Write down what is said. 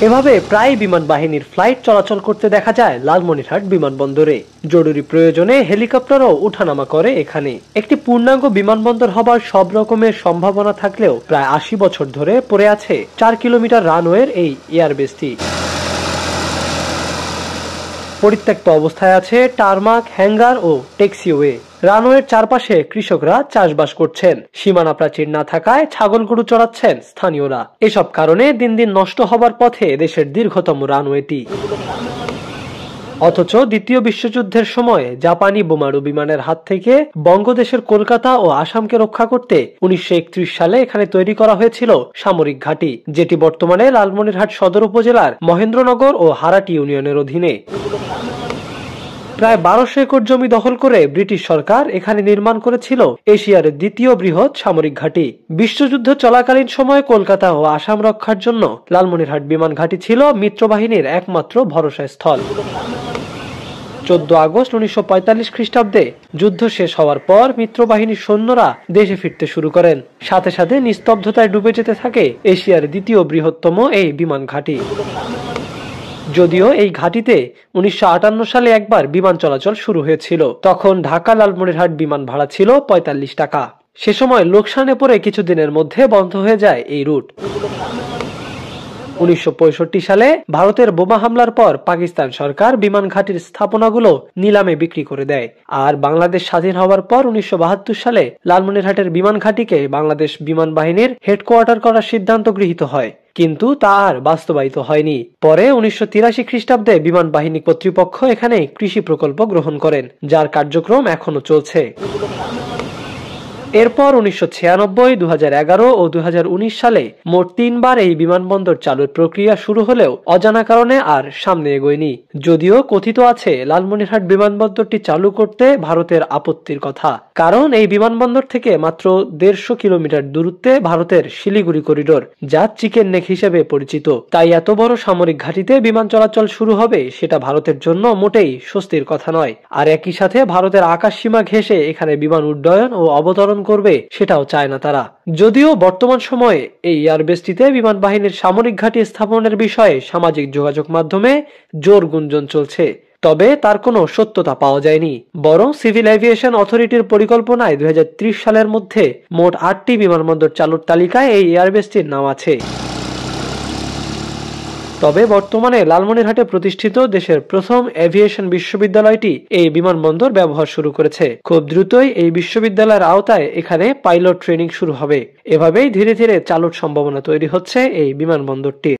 এভাবে প্রায় বিমান বাহিনীর ফ্লাইট চলাচল করতে দেখা যায় লালমনিরহাট বিমানবন্দরে। জরুরি প্রয়োজনে হেলিকপ্টারও ওঠানামা করে এখানে। একটি পূর্ণাঙ্গ বিমানবন্দর হবার সব রকমের সম্ভাবনা থাকলেও প্রায় ৮০ বছর ধরে পড়ে আছে ৪ কিলোমিটার রানওয়ের এই এয়ারবেসটি। পরিত্যক্ত অবস্থায় আছে টারমাক, হ্যাঙ্গার ও ট্যাক্সিওয়ে। রানওয়ের চারপাশে কৃষকরা চাষবাস করছেন, সীমানা প্রাচীর না থাকায় ছাগল গরু চড়াচ্ছেন স্থানীয়রা। এসব কারণে দিন দিন নষ্ট হবার পথে দেশের দীর্ঘতম রানওয়েটি। অথচ দ্বিতীয় বিশ্বযুদ্ধের সময় জাপানি বোমারু বিমানের হাত থেকে বঙ্গদেশের কলকাতা ও আসামকে রক্ষা করতে ১৯৩১ সালে এখানে তৈরি করা হয়েছিল সামরিক ঘাঁটি, যেটি বর্তমানে লালমনিরহাট সদর উপজেলার মহেন্দ্রনগর ও হারাটি ইউনিয়নের অধীনে। প্রায় ১২০০ একর জমি দখল করে ব্রিটিশ সরকার এখানে নির্মাণ করেছিল এশিয়ার দ্বিতীয় বৃহৎ সামরিক ঘাঁটি। বিশ্বযুদ্ধ চলাকালীন সময়ে কলকাতা ও আসাম রক্ষার জন্য লালমনিরহাট বিমান ঘাঁটি ছিল মিত্রবাহিনীর একমাত্র ভরসা স্থল। ১৪ আগস্ট ১৯৪৫ খ্রিস্টাব্দে যুদ্ধ শেষ হওয়ার পর মিত্রবাহিনীর সৈন্যরা দেশে ফিরতে শুরু করেন। সাথে সাথে নিস্তব্ধতায় ডুবে যেতে থাকে এশিয়ার দ্বিতীয় বৃহত্তম এই বিমান ঘাঁটি। যদিও এই ঘাঁটিতে ১৯৫৮ সালে একবার বিমান চলাচল শুরু হয়েছিল, তখন ঢাকা লালমনিরহাট বিমান ভাড়া ছিল ৪৫ টাকা। সে সময় লোকসানে পড়ে কিছুদিনের মধ্যে বন্ধ হয়ে যায় এই রুট। ১৯৬৫ সালে ভারতের বোমা হামলার পর পাকিস্তান সরকার বিমান ঘাঁটির স্থাপনাগুলো নিলামে বিক্রি করে দেয়। আর বাংলাদেশ স্বাধীন হওয়ার পর ১৯৭২ সালে লালমনিরহাটের বিমান ঘাঁটিকে বাংলাদেশ বিমান বাহিনীর হেডকোয়ার্টার করার সিদ্ধান্ত গৃহীত হয়, কিন্তু তা আর বাস্তবায়িত হয়নি। পরে ১৯৮৩ খ্রিস্টাব্দে বিমান বাহিনী কর্তৃপক্ষ এখানে কৃষি প্রকল্প গ্রহণ করেন, যার কার্যক্রম এখনো চলছে। এরপর ১৯৯৬, ২০১১ ও ২০১৯ সালে মোট ৩ বার এই বিমানবন্দর চালুর প্রক্রিয়া শুরু হলেও অজানা কারণে আর সামনে এগোয়নি। যদিও কথিত আছে লালমনিরহাট বিমানবন্দরটি চালু করতে ভারতের আপত্তির কথা, কারণ এই বিমানবন্দর থেকে মাত্র ১৫০ কিলোমিটার দূরত্বে ভারতের শিলিগুড়ি করিডোর, যা চিকেন নেক হিসেবে পরিচিত। তাই এত বড় সামরিক ঘাঁটিতে বিমান চলাচল শুরু হবে সেটা ভারতের জন্য মোটেই স্বস্তির কথা নয়। আর একই সাথে ভারতের আকাশ সীমা ঘেঁষে এখানে বিমান উড্ডয়ন ও অবতরণ করবে সেটাও চায় না তারা। যদিও বর্তমান সময়ে এই এয়ারবেসটিতে বিমান বাহিনীর সামরিক ঘাঁটি স্থাপনের বিষয়ে সামাজিক যোগাযোগ মাধ্যমে জোর গুঞ্জন চলছে, তবে তার কোনো সত্যতা পাওয়া যায়নি। বরং সিভিল এভিয়েশন অথরিটির পরিকল্পনায় ২০৩০ সালের মধ্যে মোট ৮টি বিমানবন্দর চালুর তালিকায় এই এয়ারবেসটির নাম আছে। তবে বর্তমানে লালমনিরহাটে প্রতিষ্ঠিত দেশের প্রথম এভিয়েশন বিশ্ববিদ্যালয়টি এই বিমানবন্দর ব্যবহার শুরু করেছে। খুব দ্রুতই এই বিশ্ববিদ্যালয়ের আওতায় এখানে পাইলট ট্রেনিং শুরু হবে। এভাবেই ধীরে ধীরে চালুর সম্ভাবনা তৈরি হচ্ছে এই বিমানবন্দরটি।